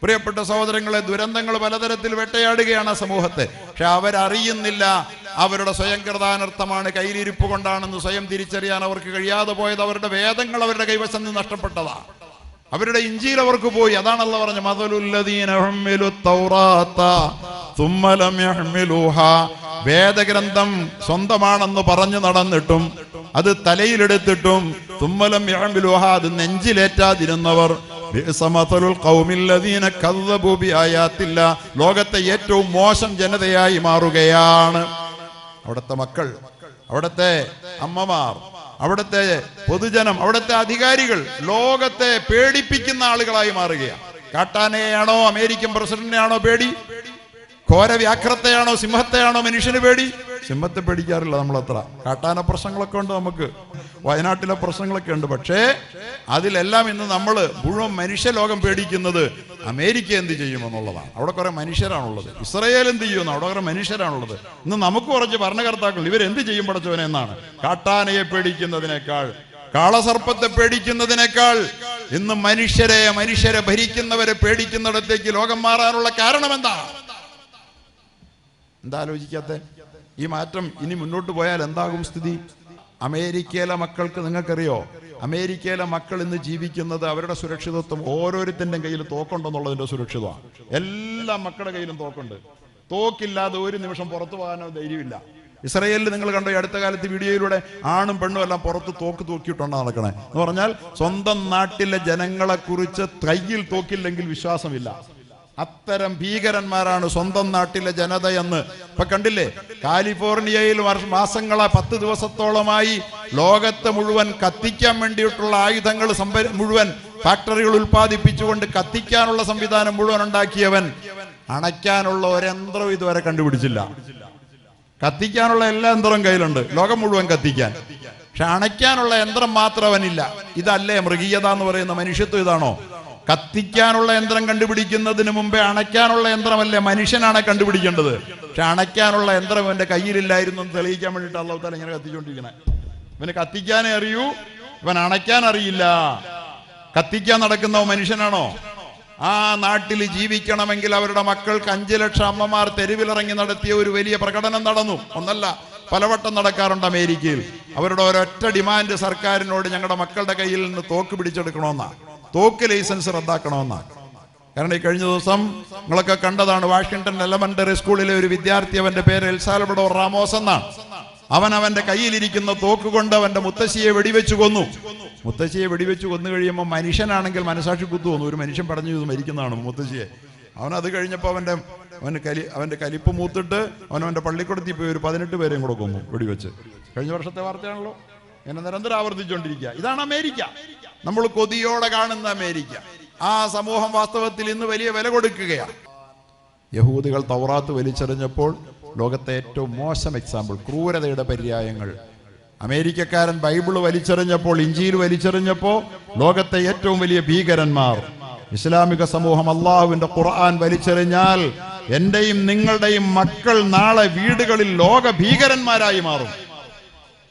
പ്രിയപ്പെട്ട സഹോദരങ്ങളെ, ദുരന്തങ്ങൾ പലതരത്തിൽ വേട്ടയാടുകയാണ് സമൂഹത്തെ. പക്ഷെ അവരറിയുന്നില്ല അവരുടെ സ്വയം കൃതാനർത്ഥമാണ്, കയ്യിലിരിപ്പ് കൊണ്ടാണെന്ന് സ്വയം തിരിച്ചറിയാൻ അവർക്ക് കഴിയാതെ പോയത്. അവരുടെ വേദങ്ങൾ അവരുടെ കൈവശം നിന്ന് നഷ്ടപ്പെട്ടതാ, അവരുടെ ഇഞ്ചീൽ അവർക്ക് പോയി. അതാണ് അല്ലാഹു പറഞ്ഞു, മദലുല്ലദീന ഹുമ്മിലു തൗറാത്ത സുമ്മ ലം യഹ്മിലുഹാ. വേദഗ്രന്ഥം സ്വന്തമാണെന്ന് പറഞ്ഞു നടന്നിട്ടും അത് തലയിലെടുത്തിട്ടും സുമ്മ ലം യഹ്മിലുഹാ അത് നെഞ്ചിലേറ്റാതിരുന്നവർ ലോകത്തെ ഏറ്റവും മോശം ജനതയായി മാറുകയാണ്. അവിടുത്തെ മക്കൾ, അവിടുത്തെ അമ്മമാർ, അവിടുത്തെ പൊതുജനം, അവിടുത്തെ അധികാരികൾ ലോകത്തെ പേടിപ്പിക്കുന്ന ആളുകളായി മാറുകയാണ്. കാട്ടാനയെയാണോ അമേരിക്കൻ പ്രസിഡന്റിനെയാണോ പേടി? ഘോരവ്യാഘ്രത്തെയാണോ സിംഹത്തെയാണോ മനുഷ്യന് പേടി? സിംഹത്തെ പേടിക്കാറില്ല നമ്മളത്ര. കാട്ടാന പ്രശ്നങ്ങളൊക്കെ ഉണ്ട്, നമുക്ക് വയനാട്ടിലെ പ്രശ്നങ്ങളൊക്കെ ഉണ്ട്. പക്ഷേ അതിലെല്ലാം ഇന്ന് നമ്മൾ മുഴുവൻ മനുഷ്യലോകം പേടിക്കുന്നത് അമേരിക്ക എന്ത് ചെയ്യുമെന്നുള്ളതാണ്. അവിടെ കുറെ മനുഷ്യരാണുള്ളത്. ഇസ്രയേൽ എന്ത് ചെയ്യുമെന്ന് അവിടെ കുറെ മനുഷ്യരാണുള്ളത്. ഇന്ന് നമുക്ക് കുറച്ച് ഭരണകർത്താക്കൾ ഇവരെന്ത് ചെയ്യും പടച്ചവനെ എന്നാണ്. കാട്ടാനയെ പേടിക്കുന്നതിനേക്കാൾ, കാളസർപ്പത്തെ പേടിക്കുന്നതിനേക്കാൾ ഇന്ന് മനുഷ്യരെ ഭരിക്കുന്നവരെ പേടിക്കുന്നിടത്തേക്ക് ലോകം മാറാനുള്ള കാരണം എന്താ ആലോചിക്കാത്ത? ഈ മാറ്റം ഇനി മുന്നോട്ട് പോയാൽ എന്താകും സ്ഥിതി? അമേരിക്കയിലെ മക്കൾക്ക് നിങ്ങൾക്കറിയോ, അമേരിക്കയിലെ മക്കൾ ഇന്ന് ജീവിക്കുന്നത് അവരുടെ സുരക്ഷിതത്വം ഓരോരുത്തരുടെ കയ്യിൽ തോക്കുണ്ടെന്നുള്ളതിന്റെ സുരക്ഷിതമാണ്. എല്ലാ മക്കളുടെ കയ്യിലും തോക്കുണ്ട്. തോക്കില്ലാതെ ഒരു നിമിഷം പുറത്തു പോകാനോ ധൈര്യമില്ല. ഇസ്രയേലിൽ നിങ്ങൾ കണ്ടോ ഈ അടുത്ത കാലത്ത് വീഡിയോയിലൂടെ ആണും പെണ്ണും എല്ലാം പുറത്ത് തോക്ക് തൂക്കിയിട്ടുണ്ടോ നടക്കണേ എന്ന് പറഞ്ഞാൽ സ്വന്തം നാട്ടിലെ ജനങ്ങളെ കുറിച്ച് കയ്യിൽ തോക്കില്ലെങ്കിൽ വിശ്വാസമില്ല. അത്തരം ഭീകരന്മാരാണ് സ്വന്തം നാട്ടിലെ ജനതയെന്ന് ഇപ്പൊ കണ്ടില്ലേ. കാലിഫോർണിയയിൽ മാസങ്ങളെ 10 ദിവസത്തോളമായി ലോകത്തെ മുഴുവൻ കത്തിക്കാൻ വേണ്ടിയിട്ടുള്ള ആയുധങ്ങൾ മുഴുവൻ ഫാക്ടറികൾ ഉൽപ്പാദിപ്പിച്ചുകൊണ്ട് കത്തിക്കാനുള്ള സംവിധാനം മുഴുവൻ ഉണ്ടാക്കിയവൻ അണയ്ക്കാനുള്ള ഒരു യന്ത്രം ഇതുവരെ കണ്ടുപിടിച്ചില്ല. കത്തിക്കാനുള്ള എല്ലാ യന്ത്രവും കയ്യിലുണ്ട്, ലോകം മുഴുവൻ കത്തിക്കാൻ. പക്ഷെ അണയ്ക്കാനുള്ള യന്ത്രം മാത്രം അവനില്ല. ഇതല്ലേ മൃഗീയത എന്ന് പറയുന്ന മനുഷ്യത്വം? ഇതാണോ? കത്തിക്കാനുള്ള യന്ത്രം കണ്ടുപിടിക്കുന്നതിന് മുമ്പേ അണയ്ക്കാനുള്ള യന്ത്രമല്ലേ മനുഷ്യനാണ് കണ്ടുപിടിക്കേണ്ടത്. പക്ഷെ അണയ്ക്കാനുള്ള യന്ത്രം അവന്റെ കയ്യിലില്ലായിരുന്നു എന്ന് തെളിയിക്കാൻ വേണ്ടിയിട്ട് അല്ലാഹു തആല ഇങ്ങനെ കത്തിച്ചുകൊണ്ടിരിക്കണേ. ഇവന് കത്തിക്കാനേ അറിയൂ, ഇവൻ അണയ്ക്കാൻ അറിയില്ല. കത്തിക്കാൻ നടക്കുന്ന മനുഷ്യനാണോ? ആ നാട്ടിൽ ജീവിക്കണമെങ്കിൽ അവരുടെ മക്കൾക്ക് 5 ലക്ഷം അമ്മമാർ തെരുവിലിറങ്ങി നടത്തിയ ഒരു വലിയ പ്രകടനം നടന്നു. ഒന്നല്ല, പലവട്ടം നടക്കാറുണ്ട് അമേരിക്കയിൽ. അവരുടെ ഒരൊറ്റ ഡിമാൻഡ് സർക്കാരിനോട് ഞങ്ങളുടെ മക്കളുടെ കയ്യിൽ നിന്ന് തോക്ക് പിടിച്ചെടുക്കണമെന്നാണ്, തോക്ക് ലൈസൻസ് റദ്ദാക്കണമെന്നാണ്. കാരണം ഈ കഴിഞ്ഞ ദിവസം നിങ്ങളൊക്കെ കണ്ടതാണ്, വാഷിംഗ്ടൺ എലമെന്ററി സ്കൂളിലെ ഒരു വിദ്യാർത്ഥി, അവന്റെ പേര് എൽ സാൽവഡോർ റാമോസ് എന്നാണ്. അവന്റെ കയ്യിലിരിക്കുന്ന തോക്ക് കൊണ്ട് അവന്റെ മുത്തശ്ശിയെ വെടിവെച്ചു കൊന്നു. മുത്തശ്ശിയെ വെടിവെച്ച് കൊന്നു കഴിയുമ്പോൾ മനുഷ്യനാണെങ്കിൽ മനസാക്ഷി കുത്തു വന്നു. ഒരു മനുഷ്യൻ പറഞ്ഞു ഇത് മരിക്കുന്നതാണ് മുത്തശ്ശിയെ. അവനത് കഴിഞ്ഞപ്പോൾ അവന്റെ കലിപ്പ് മൂത്തിട്ട് അവന്റെ പള്ളിക്കൂടത്തിൽ പോയി ഒരു 18 പേരെയും കൂടെ കൊന്നു വെടിവെച്ച്. കഴിഞ്ഞ വർഷത്തെ വാർത്തയാണല്ലോ. ഇങ്ങനെ നിരന്തരം ആവർത്തിച്ചുകൊണ്ടിരിക്കുക. ഇതാണ് അമേരിക്ക, നമ്മൾ കൊതിയോടെ കാണുന്ന അമേരിക്ക. ആ സമൂഹം വാസ്തവത്തിൽ ഇന്ന് വലിയ വില കൊടുക്കുകയാണ്. യഹൂദികൾ തൗറാത്ത് വലിച്ചെറിഞ്ഞപ്പോൾ ലോകത്തെ ഏറ്റവും മോശം എക്സാമ്പിൾ, ക്രൂരതയുടെ പര്യായങ്ങൾ. അമേരിക്കക്കാരൻ ബൈബിള് വലിച്ചെറിഞ്ഞപ്പോൾ, ഇഞ്ചീൽ വലിച്ചെറിഞ്ഞപ്പോൾ ലോകത്തെ ഏറ്റവും വലിയ ഭീകരന്മാർ. ഇസ്ലാമിക സമൂഹം അള്ളാഹുവിന്റെ ഖുർആൻ വലിച്ചെറിഞ്ഞാൽ എന്റെയും നിങ്ങളുടെയും മക്കൾ നാളെ വീടുകളിൽ ലോക ഭീകരന്മാരായി മാറും.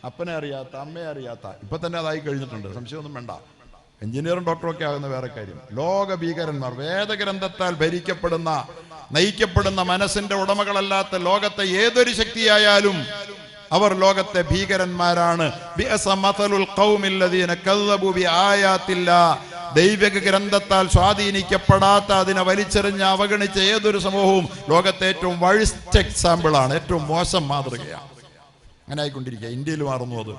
അപ്പനെ അറിയാത്ത, അമ്മയെ അറിയാത്ത, ഇപ്പൊ തന്നെ അതായി കഴിഞ്ഞിട്ടുണ്ട്, സംശയമൊന്നും വേണ്ട. എഞ്ചിനീയറും ഡോക്ടറും ഒക്കെ ആകുന്ന വേറെ കാര്യം. ലോക ഭീകരന്മാർ, വേദഗ്രന്ഥത്താൽ ഭരിക്കപ്പെടുന്ന, നയിക്കപ്പെടുന്ന മനസ്സിന്റെ ഉടമകളല്ലാത്ത ലോകത്തെ ഏതൊരു ശക്തിയായാലും അവർ ലോകത്തെ ഭീകരന്മാരാണ്. ദൈവിക ഗ്രന്ഥത്താൽ സ്വാധീനിക്കപ്പെടാത്ത, അതിനെ വലിച്ചെറിഞ്ഞ് അവഗണിച്ച ഏതൊരു സമൂഹവും ലോകത്തെ ഏറ്റവും വഴിസ്റ്റ് എക്സാമ്പിൾ ആണ്, ഏറ്റവും മോശം മാതൃകയാണ്. അങ്ങനെ ആയിക്കൊണ്ടിരിക്കുക. ഇന്ത്യയിൽ മാറുന്നു, അത്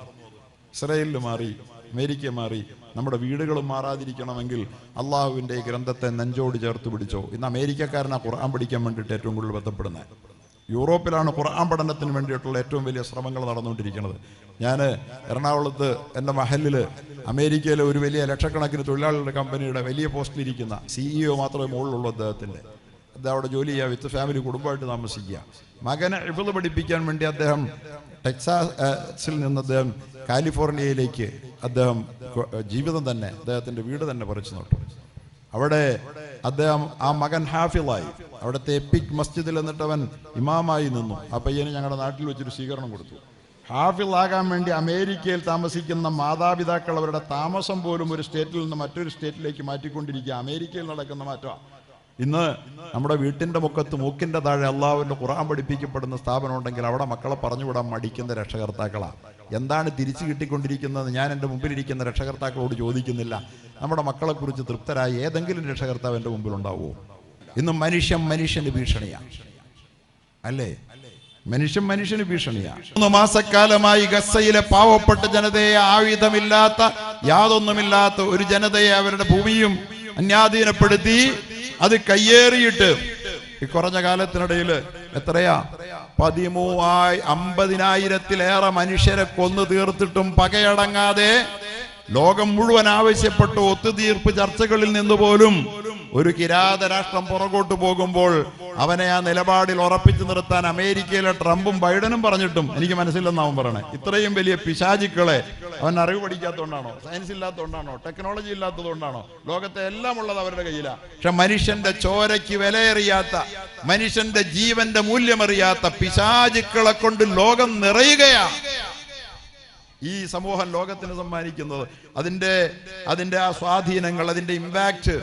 ഇസ്രായേലിൽ മാറി, അമേരിക്ക മാറി. നമ്മുടെ വീടുകളും മാറാതിരിക്കണമെങ്കിൽ അള്ളാഹുവിൻ്റെ ഈ ഗ്രന്ഥത്തെ നെഞ്ചോട് ചേർത്ത് പിടിച്ചോ. ഇന്ന് അമേരിക്കക്കാരനാണ് ഖുർആൻ പഠിക്കാൻ വേണ്ടിയിട്ട് ഏറ്റവും കൂടുതൽ ബന്ധപ്പെടുന്നത്. യൂറോപ്പിലാണ് ഖുർആൻ പഠനത്തിന് വേണ്ടിയിട്ടുള്ള ഏറ്റവും വലിയ ശ്രമങ്ങൾ നടന്നുകൊണ്ടിരിക്കുന്നത്. ഞാൻ എറണാകുളത്ത് എൻ്റെ മഹലിൽ അമേരിക്കയിലെ ഒരു വലിയ ലക്ഷക്കണക്കിന് തൊഴിലാളികളുടെ കമ്പനിയുടെ വലിയ പോസ്റ്റിലിരിക്കുന്ന CEO മാത്രമേ മുകളിലുള്ളൂ അദ്ദേഹത്തിൻ്റെ. അദ്ദേഹം അവിടെ ജോലി ചെയ്യുക, വിത്ത് ഫാമിലി, കുടുംബമായിട്ട് താമസിക്കുക. മകനെ ഹിഫ്ള് പഠിപ്പിക്കാൻ വേണ്ടി അദ്ദേഹം ടെക്സാസിൽ നിന്ന് അദ്ദേഹം കാലിഫോർണിയയിലേക്ക് അദ്ദേഹം ജീവിതം തന്നെ, അദ്ദേഹത്തിൻ്റെ വീട് തന്നെ പറിച്ചു നട്ടു. അവിടെ അദ്ദേഹം, ആ മകൻ ഹാഫിളായി. അവിടുത്തെ എപ്പിക് മസ്ജിദിൽ എന്നിട്ട് അവൻ ഇമാമായി നിന്നു. ആ പയ്യന് ഞങ്ങളുടെ നാട്ടിൽ വെച്ചൊരു സ്വീകരണം കൊടുത്തു. ഹാഫിളാകാൻ വേണ്ടി അമേരിക്കയിൽ താമസിക്കുന്ന മാതാപിതാക്കൾ അവരുടെ താമസം പോലും ഒരു സ്റ്റേറ്റിൽ നിന്ന് മറ്റൊരു സ്റ്റേറ്റിലേക്ക് മാറ്റിക്കൊണ്ടിരിക്കുക. അമേരിക്കയിൽ നടക്കുന്ന മാറ്റമാണ്. ഇന്ന് നമ്മുടെ വീട്ടിൻ്റെ മുഖത്ത് മൂക്കിൻ്റെ താഴെ അള്ളാഹുവിൻ്റെ ഖുർആൻ പഠിപ്പിക്കപ്പെടുന്ന സ്ഥാപനം ഉണ്ടെങ്കിൽ അവിടെ മക്കളെ പറഞ്ഞുവിടാൻ മടിക്കുന്ന രക്ഷകർത്താക്കളാണ്. എന്താണ് തിരിച്ചു കിട്ടിക്കൊണ്ടിരിക്കുന്നത് ഞാൻ എൻ്റെ മുമ്പിലിരിക്കുന്ന രക്ഷകർത്താക്കളോട് ചോദിക്കുന്നില്ല. നമ്മുടെ മക്കളെക്കുറിച്ച് തൃപ്തരായ ഏതെങ്കിലും രക്ഷകർത്താവ് എൻ്റെ മുമ്പിൽ ഉണ്ടാവുമോ? ഇന്ന് മനുഷ്യന് ഭീഷണിയാണ്, അല്ലേ? മനുഷ്യന് ഭീഷണിയാണ്. 3 മാസക്കാലമായി ഗസയിലെ പാവപ്പെട്ട ജനതയെ, ആയുധമില്ലാത്ത യാതൊന്നുമില്ലാത്ത ഒരു ജനതയെ അവരുടെ ഭൂമിയും അന്യാധീനപ്പെടുത്തി അത് കയ്യേറിയിട്ട് ഈ കുറഞ്ഞ കാലത്തിനിടയിൽ എത്രയാ 50,000-ലേറെ മനുഷ്യരെ കൊന്നു തീർത്തിട്ടും പകയടങ്ങാതെ ലോകം മുഴുവൻ ആവശ്യപ്പെട്ട ഒത്തുതീർപ്പ് ചർച്ചകളിൽ നിന്ന് പോലും ഒരു കിരാത രാഷ്ട്രം പുറകോട്ട് പോകുമ്പോൾ അവനെ ആ നിലപാടിൽ ഉറപ്പിച്ചു നിർത്താൻ അമേരിക്കയിലെ ട്രംപും ബൈഡനും പറഞ്ഞിട്ടും എനിക്ക് മനസ്സിലെന്നാവും പറയണേ. ഇത്രയും വലിയ പിശാചുക്കളെ അവൻ അറിവ് പഠിക്കാത്തതുകൊണ്ടാണോ, സയൻസ് ഇല്ലാത്തതുകൊണ്ടാണോ, ടെക്നോളജി ഇല്ലാത്തതുകൊണ്ടാണോ? ലോകത്തെ എല്ലാം ഉള്ളത് അവരുടെ കയ്യിലാണ്. പക്ഷെ മനുഷ്യന്റെ ചോരയ്ക്ക് വിലയേറിയാത്ത, മനുഷ്യന്റെ ജീവന്റെ മൂല്യമറിയാത്ത പിശാചുക്കളെ കൊണ്ട് ലോകം നിറയുകയാണ്. ഈ സമൂഹം ലോകത്തിന് സമ്മാനിക്കുന്നത് അതിന്റെ ആ സ്വാധീനങ്ങൾ, അതിന്റെ ഇമ്പാക്ട്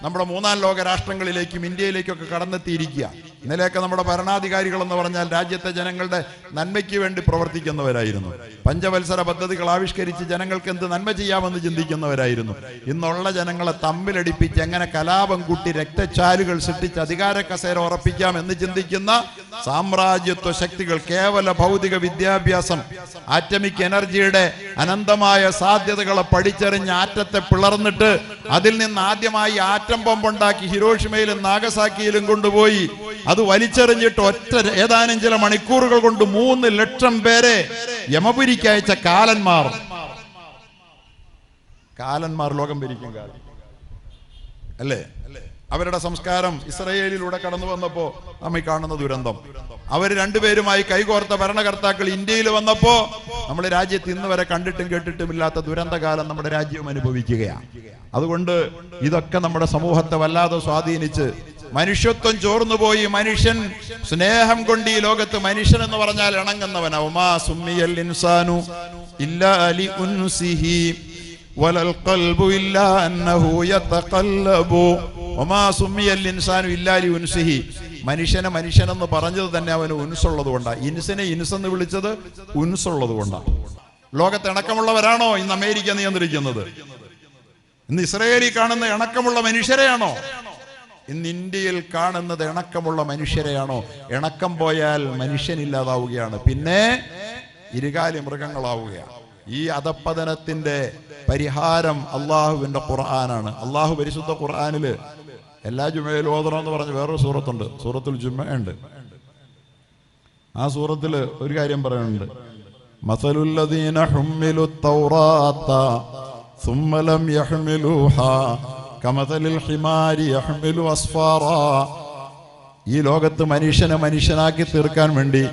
നമ്മുടെ 3ാം ലോക രാഷ്ട്രങ്ങളിലേക്കും ഇന്ത്യയിലേക്കൊക്കെ കടന്നെത്തിയിരിക്കുക. ഇന്നലെയൊക്കെ നമ്മുടെ ഭരണാധികാരികൾ എന്ന് പറഞ്ഞാൽ രാജ്യത്തെ ജനങ്ങളുടെ നന്മയ്ക്ക് വേണ്ടി പ്രവർത്തിക്കുന്നവരായിരുന്നു. പഞ്ചവത്സര പദ്ധതികൾ ആവിഷ്കരിച്ച് ജനങ്ങൾക്ക് എന്ത് നന്മ ചെയ്യാമെന്ന് ചിന്തിക്കുന്നവരായിരുന്നു. ഇന്നുള്ള ജനങ്ങളെ തമ്മിലടിപ്പിച്ച് എങ്ങനെ കലാപം കൂട്ടി രക്തച്ചാലുകൾ സൃഷ്ടിച്ച് അധികാര കസേര ഉറപ്പിക്കാം എന്ന് ചിന്തിക്കുന്ന സാമ്രാജ്യത്വ ശക്തികൾ കേവല ഭൗതിക വിദ്യാഭ്യാസം, ആറ്റമിക് എനർജിയുടെ അനന്തമായ സാധ്യതകളെ പഠിച്ചറിഞ്ഞ് ആറ്റത്തെ പിളർന്നിട്ട് അതിൽ നിന്ന് ആദ്യമായി ആറ്റം ബോംബുണ്ടാക്കി ഹിരോഷിമയിലും നാഗസാക്കിയിലും കൊണ്ടുപോയി അത് വലിച്ചെറിഞ്ഞിട്ട് ഏതാനും ചില മണിക്കൂറുകൾ കൊണ്ട് 3 ലക്ഷം പേരെ യമപുരിക്ക് അയച്ച കാലന്മാർ ലോകം ഭരിക്കും കാലം, അല്ലേ? അവരുടെ സംസ്കാരം ഇസ്രയേലിലൂടെ കടന്നു വന്നപ്പോ നമ്മൾ കാണുന്ന ദുരന്തം. അവർ രണ്ടുപേരുമായി കൈകോർത്ത ഭരണകർത്താക്കൾ ഇന്ത്യയിൽ വന്നപ്പോ നമ്മുടെ രാജ്യത്ത് ഇന്ന് വരെ കണ്ടിട്ടും കേട്ടിട്ടുമില്ലാത്ത ദുരന്തകാലം നമ്മുടെ രാജ്യം അനുഭവിക്കുകയാണ്. അതുകൊണ്ട് ഇതൊക്കെ നമ്മുടെ സമൂഹത്തെ വല്ലാതെ സ്വാധീനിച്ച് മനുഷ്യത്വം ചോർന്നുപോയി. മനുഷ്യൻ സ്നേഹം കൊണ്ട് ഈ ലോകത്ത് മനുഷ്യൻ എന്ന് പറഞ്ഞാൽ ഇണങ്ങുന്നവനാവും. മനുഷ്യനെ മനുഷ്യനെന്ന് പറഞ്ഞത് തന്നെ അവന് ഉൻസുള്ളത് കൊണ്ടാണ്. ഇൻസിനെ ഇൻസെന്ന് വിളിച്ചത് ഉൻസുള്ളത് കൊണ്ടാണ്. ലോകത്ത് ഇണക്കമുള്ളവരാണോ ഇന്ന് അമേരിക്ക നിയന്ത്രിക്കുന്നത്? ഇന്ന് ഇസ്രയേലിൽ കാണുന്ന ഇണക്കമുള്ള മനുഷ്യരെയാണോ? ഇന്ന് ഇന്ത്യയിൽ കാണുന്നത് ഇണക്കമുള്ള മനുഷ്യരെയാണോ? ഇണക്കം പോയാൽ മനുഷ്യനില്ലാതാവുകയാണ്, പിന്നെ ഇരുകാലി മൃഗങ്ങളാവുകയാണ്. ഈ അധപ്പതനത്തിന്റെ പരിഹാരം അള്ളാഹുവിന്റെ ഖുർആനാണ്. അള്ളാഹു പരിശുദ്ധ ഖുർആനില് എല്ലാ ജുമയിലും ഓതണം എന്ന് പറഞ്ഞ് വേറൊരു സൂറത്തുണ്ട്, സൂറത്തുൽ ജുമ ഉണ്ട്. ആ സൂറത്തിൽ ഒരു കാര്യം പറയുന്നുണ്ട്, മസലുല്ലദീന ഹുമ്മിലുത് തൗറാത്ത ثم لم يحملوها كمثل الحمار يحمل أسفارا. ഈ ലോകത്ത് മനുഷ്യനെ മനുഷ്യനാക്കി തീർക്കാൻ വേണ്ടി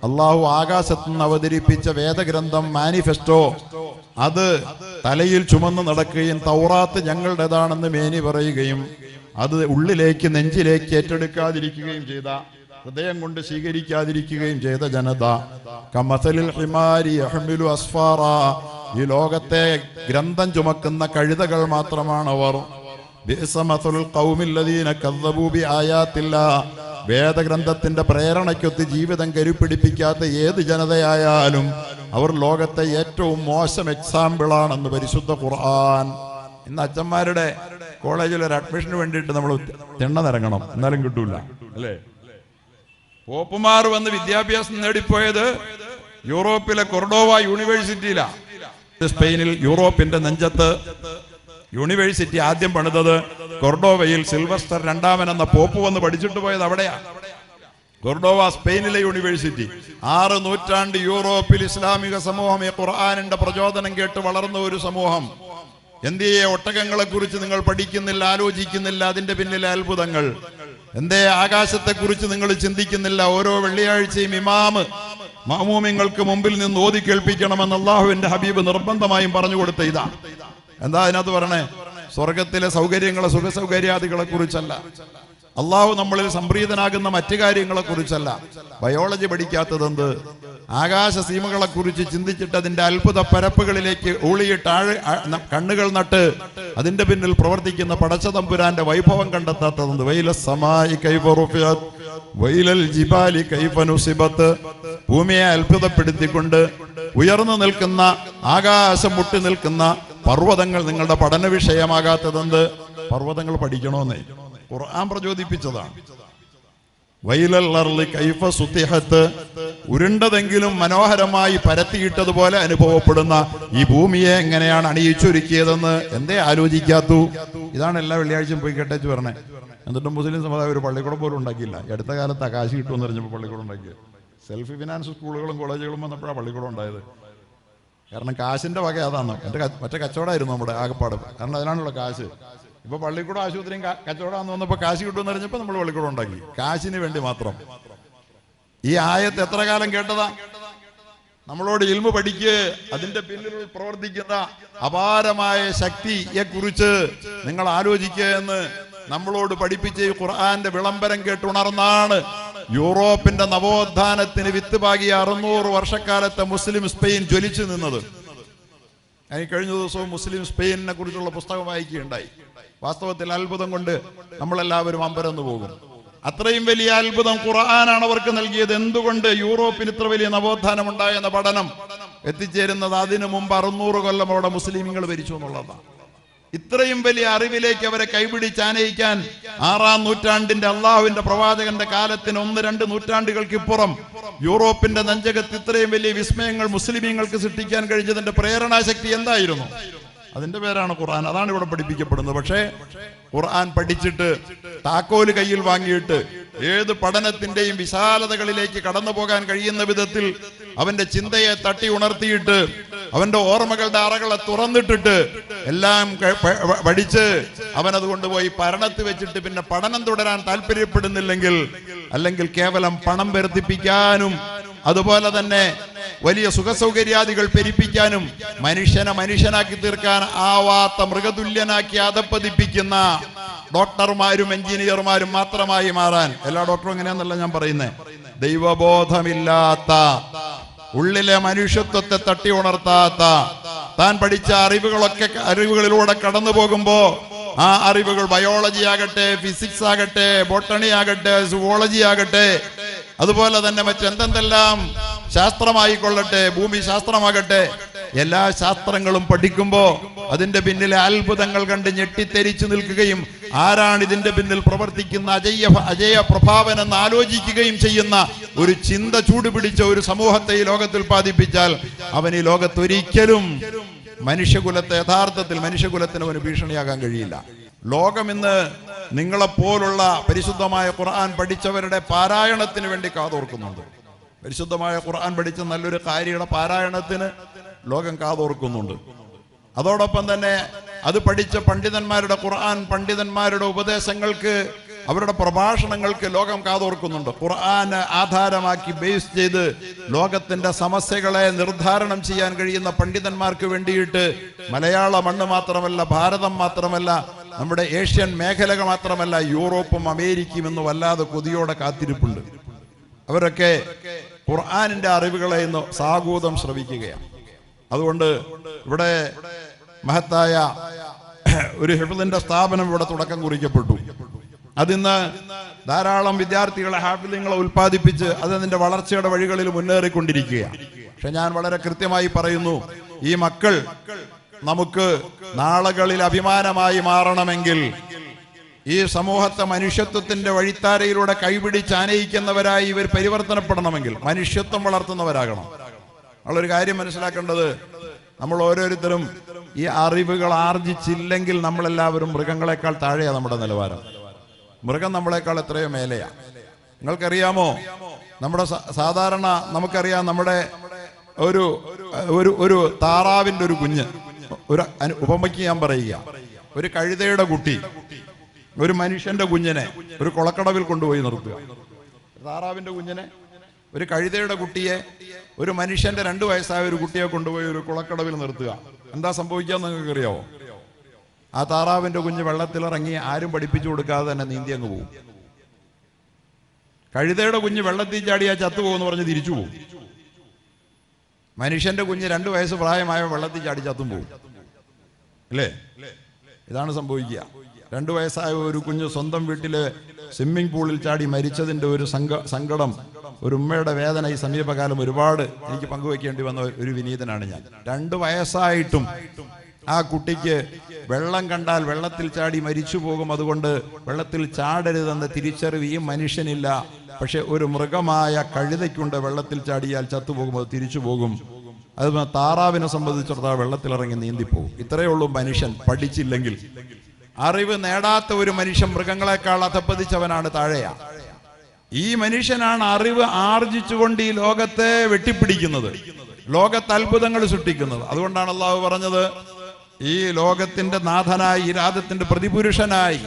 അള്ളാഹു ആകാശത്ത് നിന്ന് അവതരിപ്പിച്ച വേദഗ്രന്ഥം മാനിഫെസ്റ്റോ അത് തലയിൽ ചുമന്ന് നടക്കുകയും തൗറാത്ത് ഞങ്ങളുടേതാണെന്ന് മേനി പറയുകയും അത് ഉള്ളിലേക്ക് നെഞ്ചിലേക്ക് ഏറ്റെടുക്കാതിരിക്കുകയും ചെയ്ത, ഹൃദയം കൊണ്ട് സ്വീകരിക്കാതിരിക്കുകയും ചെയ്ത ജനത കമസലിൽ ഹിമാരി യഹ്മിലു അസ്ഫാറ, ഈ ലോകത്തെ ഗ്രന്ഥം ചുമക്കുന്ന കഴുതകൾ മാത്രമാണ് അവർ. വേദഗ്രന്ഥത്തിന്റെ പ്രേരണയ്ക്കൊത്ത് ജീവിതം കരുപിടിപ്പിക്കാത്ത ഏത് ജനതയായാലും അവർ ലോകത്തെ ഏറ്റവും മോശം എക്സാമ്പിളാണെന്ന് പരിശുദ്ധ ഖുർആൻ. ഇന്ന് അച്ഛന്മാരുടെ കോളേജിൽ ഒരു അഡ്മിഷന് വേണ്ടിയിട്ട് നമ്മൾ തിണ്ണനിറങ്ങണം, എന്നാലും കിട്ടൂല, അല്ലേ? പോപ്പുമാർ വന്ന് വിദ്യാഭ്യാസം നേടിപ്പോയത് യൂറോപ്പിലെ കൊർഡോവ യൂണിവേഴ്സിറ്റിയിലാണ്. സ്പെയിനിൽ യൂറോപ്പിന്റെ നെഞ്ചത്ത് യൂണിവേഴ്സിറ്റി ആദ്യം പണിതത് കൊർഡോവയിൽ. സിൽവസ്റ്റർ രണ്ടാമൻ എന്ന പോപ്പ് വന്ന് പഠിച്ചിട്ട് പോയത് അവിടെയാണ്. കൊർഡോവ സ്പെയിനിലെ യൂണിവേഴ്സിറ്റി. 6 നൂറ്റാണ്ട് യൂറോപ്പിൽ ഇസ്ലാമിക സമൂഹം ഈ ഖുർആനിന്റെ പ്രചോദനം കേട്ട് വളർന്ന ഒരു സമൂഹം. എന്തേ ഒട്ടകങ്ങളെ കുറിച്ച് നിങ്ങൾ പഠിക്കുന്നില്ല, ആലോചിക്കുന്നില്ല? അതിന്റെ പിന്നിലെ അത്ഭുതങ്ങൾ എന്തേ? ആകാശത്തെ കുറിച്ച് നിങ്ങൾ ചിന്തിക്കുന്നില്ല? ഓരോ വെള്ളിയാഴ്ചയും ഇമാമ് മഅ്മൂമിങ്ങൾക്ക് മുമ്പിൽ നിന്ന് ഓതി കേൾപ്പിക്കണമെന്ന് അല്ലാഹുവിന്റെ ഹബീബ് നിർബന്ധമായും പറഞ്ഞു കൊടുത്ത ഇതാ. എന്താ അതിനകത്ത് പറയണേ? സ്വർഗത്തിലെ സൗകര്യങ്ങളെ, സുഖ സൗകര്യാദികളെ കുറിച്ചല്ല, അള്ളാഹു നമ്മളിൽ സംപ്രീതനാകുന്ന മറ്റു കാര്യങ്ങളെ കുറിച്ചല്ല. ബയോളജി പഠിക്കാത്തതെന്ത്? ആകാശ സീമകളെക്കുറിച്ച് ചിന്തിച്ചിട്ട് അതിന്റെ അത്ഭുത പരപ്പുകളിലേക്ക് ഊളിയിട്ട് കണ്ണുകൾ നട്ട് അതിന്റെ പിന്നിൽ പ്രവർത്തിക്കുന്ന പടച്ചതമ്പുരാന്റെ വൈഭവം കണ്ടെത്താത്തത് വൈല സമായി കൈഫ റുഫിഅത് വൈലൽ ജിബാലി കൈഫ നുസിബത്ത്. ഭൂമിയെ അത്ഭുതപ്പെടുത്തിക്കൊണ്ട് ഉയർന്നു നിൽക്കുന്ന ആകാശം മുട്ടി നിൽക്കുന്ന പർവ്വതങ്ങൾ നിങ്ങളുടെ പഠന വിഷയമാകാത്തതെന്ത്? പർവ്വതങ്ങൾ പഠിക്കണമെന്നേ ഖുർആൻ പ്രചോദിപ്പിച്ചതാണ്. വൈലൽ അർളി കൈഫ സുത്തിഹത്ത്, ഉരുണ്ടതെങ്കിലും മനോഹരമായി പരത്തിയിട്ടതുപോലെ അനുഭവപ്പെടുന്ന ഈ ഭൂമിയെ എങ്ങനെയാണ് അണിയിച്ചൊരുക്കിയതെന്ന് എന്തേ ആലോചിക്കാത്തു? ഇതാണ് എല്ലാ വെള്ളിയാഴ്ചയും പോയി കേട്ടേച്ച് പറഞ്ഞേ. എന്നിട്ടും മുസ്ലിം സമുദായം ഒരു പള്ളിക്കൂടം പോലും ഉണ്ടാക്കിയില്ല. ഈ അടുത്ത കാലത്ത് കാശ് കിട്ടുമെന്ന് പറഞ്ഞപ്പോൾ പള്ളിക്കൂടം ഉണ്ടാക്കിയത്. സെൽഫ് ഫിനാൻസ് സ്കൂളുകളും കോളേജുകളും വന്നപ്പോഴാണ് പള്ളിക്കൂടം ഉണ്ടായത്. കാരണം കാശിന്റെ വക അതാണ്. മറ്റേ കച്ചവടമായിരുന്നു നമ്മുടെ ആകപ്പാട്. കാരണം അതിനാണുള്ള കാശ്. ഇപ്പൊ പള്ളിക്കൂടം ആശുപത്രിയും കച്ചവടമാണെന്ന് വന്നപ്പോൾ കാശ് കിട്ടുമെന്ന് അറിഞ്ഞപ്പോൾ നമ്മൾ പള്ളിക്കൂടം ഉണ്ടാക്കി, കാശിന് വേണ്ടി മാത്രം. ഈ ആയത്ത് എത്ര കാലം കേട്ടതാ? നമ്മളോട് ഇൽമു പഠിക്ക്, അതിന്റെ പിന്നിൽ പ്രവർത്തിക്കുന്ന അപാരമായ ശക്തിയെ കുറിച്ച് നിങ്ങൾ ആലോചിക്കുക എന്ന് നമ്മളോട് പഠിപ്പിച്ച് ഈ ഖുർആന്റെ വിളംബരം കേട്ടുണർന്നാണ് യൂറോപ്പിന്റെ നവോത്ഥാനത്തിന് വിത്ത് പാകിയ 600 വർഷക്കാലത്തെ മുസ്ലിം സ്പെയിൻ ജ്വലിച്ചു നിന്നത്. എനിക്ക് കഴിഞ്ഞ ദിവസവും മുസ്ലിം സ്പെയിനിനെ കുറിച്ചുള്ള പുസ്തകം വായിക്കുകയുണ്ടായി. വാസ്തവത്തിൽ അത്ഭുതം കൊണ്ട് നമ്മളെല്ലാവരും അമ്പരന്ന് പോകും. അത്രയും വലിയ അത്ഭുതം ഖുർആനാണ് അവർക്ക് നൽകിയത്. എന്തുകൊണ്ട് യൂറോപ്പിന് ഇത്ര വലിയ നവോത്ഥാനം ഉണ്ടായെന്ന പഠനം എത്തിച്ചേരുന്നത് അതിനു മുമ്പ് 600 കൊല്ലം അവിടെ മുസ്ലിമീങ്ങൾ ഭരിച്ചു എന്നുള്ളതാണ്. ഇത്രയും വലിയ അറിവിലേക്ക് അവരെ കൈപിടിച്ചാനയിക്കാൻ 6-ാം നൂറ്റാണ്ടിന്റെ അള്ളാഹുവിന്റെ പ്രവാചകന്റെ കാലത്തിന് 1-2 നൂറ്റാണ്ടുകൾക്കിപ്പുറം യൂറോപ്പിന്റെ നെഞ്ചകത്ത് ഇത്രയും വലിയ വിസ്മയങ്ങൾ മുസ്ലിമീങ്ങൾക്ക് സൃഷ്ടിക്കാൻ കഴിഞ്ഞതിന്റെ പ്രേരണാശക്തി എന്തായിരുന്നു? അതിന്റെ പേരാണ് ഖുർആൻ. അതാണ് ഇവിടെ പഠിപ്പിക്കപ്പെടുന്നത്. പക്ഷേ ഖുർആൻ പഠിച്ചിട്ട് താക്കോല് കയ്യിൽ വാങ്ങിയിട്ട് ഏത് പഠനത്തിന്റെയും വിശാലതകളിലേക്ക് കടന്നു പോകാൻ കഴിയുന്ന വിധത്തിൽ അവന്റെ ചിന്തയെ തട്ടി ഉണർത്തിയിട്ട് അവന്റെ ഓർമ്മകളുടെ അറകളെ തുറന്നിട്ടിട്ട് എല്ലാം പഠിച്ച് അവനത് കൊണ്ടുപോയി പരണത്ത് വെച്ചിട്ട് പിന്നെ പഠനം തുടരാൻ താല്പര്യപ്പെടുന്നില്ലെങ്കിൽ, അല്ലെങ്കിൽ കേവലം പണം വർദ്ധിപ്പിക്കാനും അതുപോലെ തന്നെ വലിയ സുഖസൗകര്യാദികൾ പെരുപ്പിക്കാനും മനുഷ്യനെ മനുഷ്യനാക്കി തീർക്കാൻ ആവാത്ത മൃഗതുല്യനാക്കി അധപ്പതിപ്പിക്കുന്ന ഡോക്ടർമാരും എഞ്ചിനീയർമാരും മാത്രമായി മാറാൻ, എല്ലാ ഡോക്ടറും എങ്ങനെയാന്നല്ല ഞാൻ പറയുന്നത്, ദൈവബോധമില്ലാത്ത ഉള്ളിലെ മനുഷ്യത്വത്തെ തട്ടി ഉണർത്താത്ത താൻ പഠിച്ച അറിവുകളിലൂടെ കടന്നു പോകുമ്പോ ആ അറിവുകൾ ബയോളജി ആകട്ടെ, ഫിസിക്സ് ആകട്ടെ, ബോട്ടണി ആകട്ടെ, സുവോളജി ആകട്ടെ, അതുപോലെ തന്നെ മറ്റെന്തെല്ലാം ശാസ്ത്രമായിക്കൊള്ളട്ടെ, ഭൂമി ശാസ്ത്രമാകട്ടെ, എല്ലാ ശാസ്ത്രങ്ങളും പഠിക്കുമ്പോ അതിന്റെ പിന്നിലെ അത്ഭുതങ്ങൾ കണ്ട് ഞെട്ടിത്തെരിച്ചു നിൽക്കുകയും ആരാണ് ഇതിന്റെ പിന്നിൽ പ്രവർത്തിക്കുന്ന അജയ പ്രഭാവൻ എന്ന് ആലോചിക്കുകയും ചെയ്യുന്ന ഒരു ചിന്ത ചൂടുപിടിച്ച ഒരു സമൂഹത്തെ ഈ ലോകത്തിൽ ഉൽപ്പാദിപ്പിച്ചാൽ അവൻ ഈ ലോകത്തൊരിക്കലും മനുഷ്യകുലത്തെ യഥാർത്ഥത്തിൽ മനുഷ്യകുലത്തിന് അവന് ഭീഷണിയാകാൻ കഴിയില്ല. ലോകം ഇന്ന് നിങ്ങളെപ്പോലുള്ള പരിശുദ്ധമായ ഖുർആൻ പഠിച്ചവരുടെ പാരായണത്തിന് വേണ്ടി കാതോർക്കുന്നുണ്ട്. പരിശുദ്ധമായ ഖുർആൻ പഠിച്ച നല്ലൊരു കാര്യയുടെ പാരായണത്തിന് ലോകം കാതോർക്കുന്നുണ്ട്. അതോടൊപ്പം തന്നെ അത് പഠിച്ച പണ്ഡിതന്മാരുടെ ഖുർആൻ പണ്ഡിതന്മാരുടെ ഉപദേശങ്ങൾക്ക്, അവരുടെ പ്രഭാഷണങ്ങൾക്ക് ലോകം കാതോർക്കുന്നുണ്ട്. ഖുർആൻ ആധാരമാക്കി ബേസ് ചെയ്ത് ലോകത്തിന്റെ സമസ്യകളെ നിർദ്ധാരണം ചെയ്യാൻ കഴിയുന്ന പണ്ഡിതന്മാർക്ക് വേണ്ടിയിട്ട് മലയാള മണ്ണ് മാത്രമല്ല, ഭാരതം മാത്രമല്ല, നമ്മുടെ ഏഷ്യൻ മേഖലകൾ മാത്രമല്ല, യൂറോപ്പും അമേരിക്കയും എന്ന് വല്ലാതെ കൊതിയോടെ കാത്തിരിപ്പുണ്ട്. അവരൊക്കെ ഖുർആനിന്റെ അറിവുകളെ ഇന്ന് സാഗൂതം ശ്രവിക്കുകയാണ്. അതുകൊണ്ട് ഇവിടെ മഹത്തായ ഒരു ഹിഫ്ളിന്റെ സ്ഥാപനം ഇവിടെ തുടക്കം കുറിക്കപ്പെട്ടു. അതിന്ന് ധാരാളം വിദ്യാർത്ഥികളെ ഹാഫിളിങ്ങളെ ഉൽപ്പാദിപ്പിച്ച് അതിന്റെ വളർച്ചയുടെ വഴികളിൽ മുന്നേറിക്കൊണ്ടിരിക്കുകയാണ്. പക്ഷെ ഞാൻ വളരെ കൃത്യമായി പറയുന്നു, ഈ മക്കൾ നമുക്ക് നാളുകളിൽ അഭിമാനമായി മാറണമെങ്കിൽ, ഈ സമൂഹത്തെ മനുഷ്യത്വത്തിന്റെ വഴിത്താരയിലൂടെ കൈപിടിച്ച് ആനയിക്കുന്നവരായി ഇവർ പരിവർത്തനപ്പെടണമെങ്കിൽ മനുഷ്യത്വം വളർത്തുന്നവരാകണം. നമ്മളൊരു കാര്യം മനസ്സിലാക്കേണ്ടത്, നമ്മൾ ഓരോരുത്തരും ഈ അറിവുകൾ ആർജിച്ചില്ലെങ്കിൽ നമ്മളെല്ലാവരും മൃഗങ്ങളെക്കാൾ താഴെയാണ് നമ്മുടെ നിലവാരം. മൃഗം നമ്മളെക്കാൾ എത്രയോ മേലെയാണ്. നിങ്ങൾക്കറിയാമോ, നമ്മുടെ സാധാരണ നമുക്കറിയാം, നമ്മുടെ ഒരു ഒരു ഒരു താറാവിന്റെ ഒരു കുഞ്ഞ്, ഒരു ഉപമയ്ക്ക് ഞാൻ പറയുക, ഒരു കഴുതയുടെ കുട്ടി ഒരു മനുഷ്യന്റെ കുഞ്ഞിനെ ഒരു കുളക്കടവിൽ കൊണ്ടുപോയി നിർത്തുക. താറാവിന്റെ കുഞ്ഞിനെ, ഒരു കഴുതയുടെ കുട്ടിയെ, ഒരു മനുഷ്യന്റെ 2 വയസ്സായ ഒരു കുട്ടിയെ കൊണ്ടുപോയി ഒരു കുളക്കടവിൽ നിർത്തുക. എന്താ സംഭവിക്കാന്ന് നിങ്ങൾക്ക് അറിയാവോ? ആ താറാവിന്റെ കുഞ്ഞ് വെള്ളത്തിലിറങ്ങി ആരും പഠിപ്പിച്ചു കൊടുക്കാതെ തന്നെ നീന്തി അങ്ങ് പോകും. കഴുതയുടെ കുഞ്ഞ് വെള്ളത്തിൽ ചാടിയാൽ ചത്തുപോകുമെന്ന് പറഞ്ഞ് തിരിച്ചു പോകും. മനുഷ്യന്റെ കുഞ്ഞ് 2 വയസ്സ് പ്രായമായ വെള്ളത്തിൽ ചാടി ചത്തും പോകും അല്ലേ? ഇതാണ് സംഭവിക്കുക. 2 വയസ്സായ ഒരു കുഞ്ഞ് സ്വന്തം വീട്ടില് സ്വിമ്മിംഗ് പൂളിൽ ചാടി മരിച്ചതിന്റെ ഒരു സങ്കടം, ഒരു ഉമ്മയുടെ വേദന ഈ സമീപകാലം ഒരുപാട് എനിക്ക് പങ്കുവെക്കേണ്ടി വന്ന ഒരു വിനീതനാണ് ഞാൻ. 2 വയസ്സായിട്ടും ആ കുട്ടിക്ക് വെള്ളം കണ്ടാൽ വെള്ളത്തിൽ ചാടി മരിച്ചു പോകും, അതുകൊണ്ട് വെള്ളത്തിൽ ചാടരുതെന്ന തിരിച്ചറിവ് ഈ മനുഷ്യനില്ല. പക്ഷെ ഒരു മൃഗമായ കഴുതയ്ക്കുണ്ട്, വെള്ളത്തിൽ ചാടിയാൽ ചത്തുപോകും, അത് തിരിച്ചു പോകും. അത് താറാവിനെ സംബന്ധിച്ചിടത്തോളം വെള്ളത്തിലിറങ്ങി നീന്തിപ്പോകും. ഇത്രയേ ഉള്ളൂ മനുഷ്യൻ. പഠിച്ചില്ലെങ്കിൽ, അറിവ് നേടാത്ത ഒരു മനുഷ്യൻ മൃഗങ്ങളെക്കാൾ അധപ്പതിച്ചവനാണ്, താഴെയാ. ഈ മനുഷ്യനാണ് അറിവ് ആർജിച്ചുകൊണ്ട് ഈ ലോകത്തെ വെട്ടിപ്പിടിക്കുന്നത്, ലോകത്ത് അത്ഭുതങ്ങൾ സൃഷ്ടിക്കുന്നത്. അതുകൊണ്ടാണ് അള്ളാഹു പറഞ്ഞത്, ഈ ലോകത്തിന്റെ നാഥനായി, ഈ രാജ്യത്തിന്റെ പ്രതിപുരുഷനായി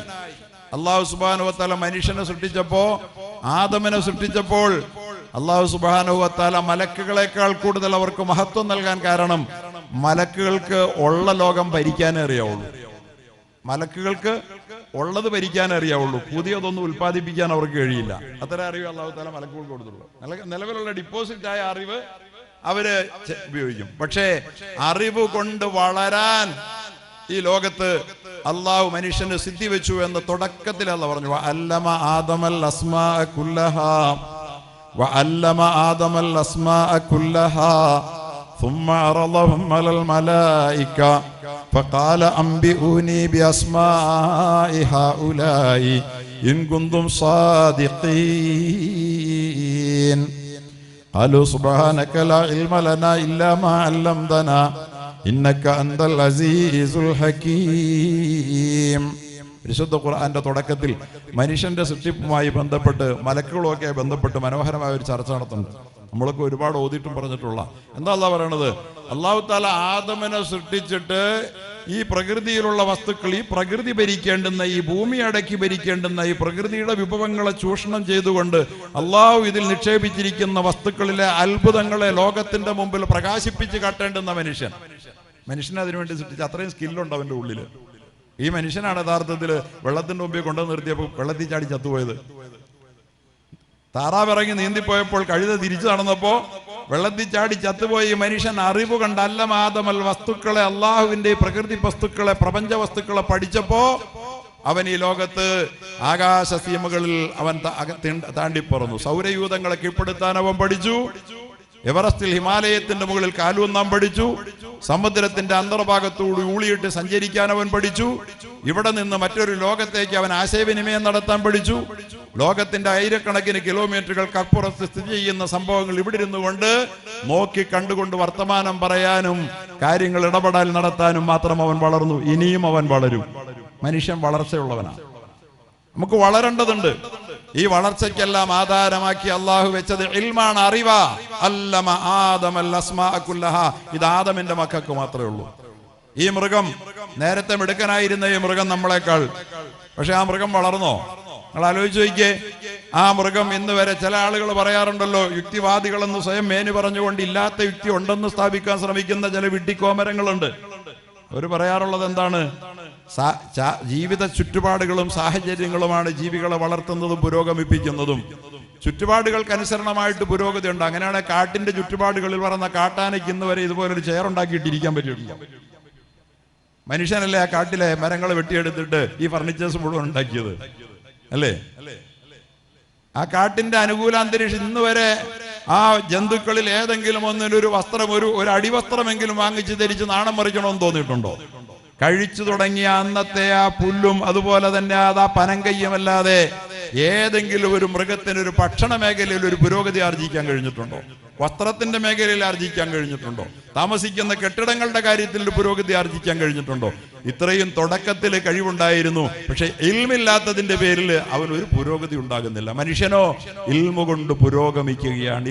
അള്ളാഹു സുബ്ഹാനഹു വ തആല മനുഷ്യനെ സൃഷ്ടിച്ചപ്പോ, ആദമിനെ സൃഷ്ടിച്ചപ്പോൾ അള്ളാഹു സുബ്ഹാനഹു വ തആല മലക്കുകളെക്കാൾ കൂടുതൽ അവർക്ക് മഹത്വം നൽകാൻ കാരണം, മലക്കുകൾക്ക് ഉള്ള ലോകം ഭരിക്കാനേ അറിയാവുള്ളൂ. മലക്കുകൾക്ക് ഉള്ളത് ഭരിക്കാനേ അറിയാവുള്ളൂ, പുതിയതൊന്നും ഉൽപ്പാദിപ്പിക്കാൻ അവർക്ക് കഴിയില്ല. അത്ര അറിവ് അള്ളാഹു തആല മലക്കുകൾക്ക് കൊടുത്തുള്ളൂ. നിലവിലുള്ള ഡിപ്പോസിറ്റ് ആയ അറിവ് അവര് ഉപയോഗിക്കും. പക്ഷേ അറിവ് കൊണ്ട് വളരാൻ ഈ ലോകത്ത് അള്ളാഹു മനുഷ്യന് സിദ്ധി വെച്ചു എന്ന് തുടക്കത്തിൽ അല്ലാഹു പറഞ്ഞു. വഅല്ലമ ആദമൽ അസ്മാഅ കുല്ലഹാ വഅല്ലമ ആദമൽ അസ്മാഅ കുല്ലഹാ ثم عرضهم على الملائكة فقال أنبئوني بأسماء هؤلاء إن كنتم صادقين قالوا سبحانك لا علم لنا إلا ما علمتنا إنك أنت العزيز الحكيم. വിശുദ്ധ ഖുർആന്റെ തുടക്കത്തിൽ മനുഷ്യന്റെ സൃഷ്ടിപ്പുമായി ബന്ധപ്പെട്ട്, മലക്കുകളൊക്കെ ബന്ധപ്പെട്ട് മനോഹരമായ ഒരു ചർച്ച നടത്തുന്നുണ്ട്. നമ്മളൊക്കെ ഒരുപാട് ഓതിയിട്ടും പറഞ്ഞിട്ടുള്ള എന്താ അള്ളാഹു പറയണത്? അള്ളാഹു തആല ആദമിനെ സൃഷ്ടിച്ചിട്ട് ഈ പ്രകൃതിയിലുള്ള വസ്തുക്കൾ, ഈ പ്രകൃതി ഭരിക്കേണ്ടുന്ന, ഈ ഭൂമി അടക്കി ഭരിക്കേണ്ടുന്ന, ഈ പ്രകൃതിയുടെ വിഭവങ്ങളെ ചൂഷണം ചെയ്തുകൊണ്ട് അള്ളാഹു ഇതിൽ നിക്ഷേപിച്ചിരിക്കുന്ന വസ്തുക്കളിലെ അത്ഭുതങ്ങളെ ലോകത്തിന്റെ മുമ്പിൽ പ്രകാശിപ്പിച്ച് കാട്ടേണ്ടുന്ന മനുഷ്യനെ അതിനുവേണ്ടി സൃഷ്ടിച്ച് അത്രയും സ്കില്ലുണ്ട് അവന്റെ ഉള്ളില്. ഈ മനുഷ്യനാണ് യഥാർത്ഥത്തിൽ വെള്ളത്തിന്റെ മുമ്പിൽ കൊണ്ടുവന്ന് നിർത്തിയപ്പോൾ വെള്ളത്തിൽ ചാടി ചത്തുപോയത്. താറാവ് ഇറങ്ങി നീന്തിപ്പോയപ്പോൾ കഴുത തിരിച്ചു നടന്നപ്പോ വെള്ളത്തിൽ ചാടി ചത്തുപോയി. ഈ മനുഷ്യൻ അറിവ് കണ്ടല്ല ആദമൽ വസ്തുക്കളെ, അള്ളാഹുവിന്റെ പ്രകൃതി വസ്തുക്കളെ, പ്രപഞ്ച വസ്തുക്കളെ പഠിച്ചപ്പോ അവൻ ഈ ലോകത്ത് ആകാശ സീമകളിൽ അവൻ താണ്ടിപ്പറന്നു. സൗരയൂഥങ്ങളെ കീഴ്പ്പെടുത്താൻ അവൻ പഠിച്ചു. എവറസ്റ്റിൽ, ഹിമാലയത്തിന്റെ മുകളിൽ കാലൂന്നാൻ പഠിച്ചു. സമുദ്രത്തിന്റെ അന്തർഭാഗത്തോട് ഊളിയിട്ട് സഞ്ചരിക്കാൻ അവൻ പഠിച്ചു. ഇവിടെ നിന്ന് മറ്റൊരു ലോകത്തേക്ക് അവൻ ആശയവിനിമയം നടത്താൻ പഠിച്ചു. ലോകത്തിന്റെ ആയിരക്കണക്കിന് കിലോമീറ്ററുകൾക്കപ്പുറത്ത് സ്ഥിതി ചെയ്യുന്ന സംഭവങ്ങൾ ഇവിടെ ഇരുന്നു കൊണ്ട് നോക്കി കണ്ടുകൊണ്ട് വർത്തമാനം പറയാനും കാര്യങ്ങൾ ഇടപെടൽ നടത്താനും മാത്രം അവൻ വളർന്നു. ഇനിയും അവൻ വളരും. മനുഷ്യൻ വളർച്ചയുള്ളവനാണ്. നമുക്ക് വളരേണ്ടതുണ്ട്. ഈ വളർച്ചയ്ക്കെല്ലാം ആധാരമാക്കി അള്ളാഹു വെച്ചത് ഇൽമാണ്, അറിവാ. അല്ലമ ആദമൽ അസ്മാഅ കുല്ലഹാ. ഇത് ആദമിന്റെ മക്കൾക്ക് മാത്രമേ ഉള്ളൂ. ഈ മൃഗം, നേരത്തെ മിടുക്കനായിരുന്ന ഈ മൃഗം നമ്മളെക്കാൾ, പക്ഷെ ആ മൃഗം വളർന്നോ? നിങ്ങൾ ആലോചിച്ച് നോക്കിയേ. ആ മൃഗം ഇന്ന് വരെ, ചില ആളുകൾ പറയാറുണ്ടല്ലോ, യുക്തിവാദികളെന്ന് സ്വയം മേനി പറഞ്ഞുകൊണ്ട് ഇല്ലാത്ത യുക്തി ഉണ്ടെന്ന് സ്ഥാപിക്കാൻ ശ്രമിക്കുന്ന ചില വിഡ്ഢിക്കോമരങ്ങളുണ്ട്. അവർ പറയാറുള്ളത് എന്താണ്? ജീവിത ചുറ്റുപാടുകളും സാഹചര്യങ്ങളുമാണ് ജീവികളെ വളർത്തുന്നതും പുരോഗമിപ്പിക്കുന്നതും. ചുറ്റുപാടുകൾക്കനുസരണമായിട്ട് പുരോഗതി ഉണ്ട്. അങ്ങനെയാണ് കാട്ടിന്റെ ചുറ്റുപാടുകളിൽ പറഞ്ഞ കാട്ടാനയ്ക്ക് ഇന്ന് വരെ ഇതുപോലൊരു ചെയർ ഉണ്ടാക്കിയിട്ടിരിക്കാൻ പറ്റിയിട്ടില്ല. മനുഷ്യനല്ലേ ആ കാട്ടിലെ മരങ്ങളെ വെട്ടിയെടുത്തിട്ട് ഈ ഫർണിച്ചേഴ്സ് മുഴുവൻ ഉണ്ടാക്കിയത്, അല്ലേ? ആ കാട്ടിന്റെ അനുകൂല അന്തരീക്ഷം ഇന്ന് വരെ ആ ജന്തുക്കളിൽ ഏതെങ്കിലും ഒന്നിനൊരു വസ്ത്രം, ഒരു അടിവസ്ത്രമെങ്കിലും വാങ്ങിച്ച് ധരിച്ച് നാണം മറിക്കണമെന്ന് തോന്നിയിട്ടുണ്ടോ? കഴിച്ചു തുടങ്ങിയ അന്നത്തെ ആ പുല്ലും അതുപോലെ തന്നെ ആ പനങ്കയ്യമല്ലാതെ ഏതെങ്കിലും ഒരു മൃഗത്തിന് ഒരു ഭക്ഷണ മേഖലയിൽ ഒരു പുരോഗതി ആർജിക്കാൻ കഴിഞ്ഞിട്ടുണ്ടോ? വസ്ത്രത്തിന്റെ മേഖലയിൽ ആർജിക്കാൻ കഴിഞ്ഞിട്ടുണ്ടോ? താമസിക്കുന്ന കെട്ടിടങ്ങളുടെ കാര്യത്തിൽ ഒരു പുരോഗതി ആർജിക്കാൻ കഴിഞ്ഞിട്ടുണ്ടോ? ഇത്രയും തുടക്കത്തിൽ കഴിവുണ്ടായിരുന്നു. പക്ഷെ ഇൽമില്ലാത്തതിന്റെ പേരിൽ അവനൊരു പുരോഗതി ഉണ്ടാകുന്നില്ല. മനുഷ്യനോ ഇൽമു കൊണ്ട് പുരോഗമിക്കുകയാണ്.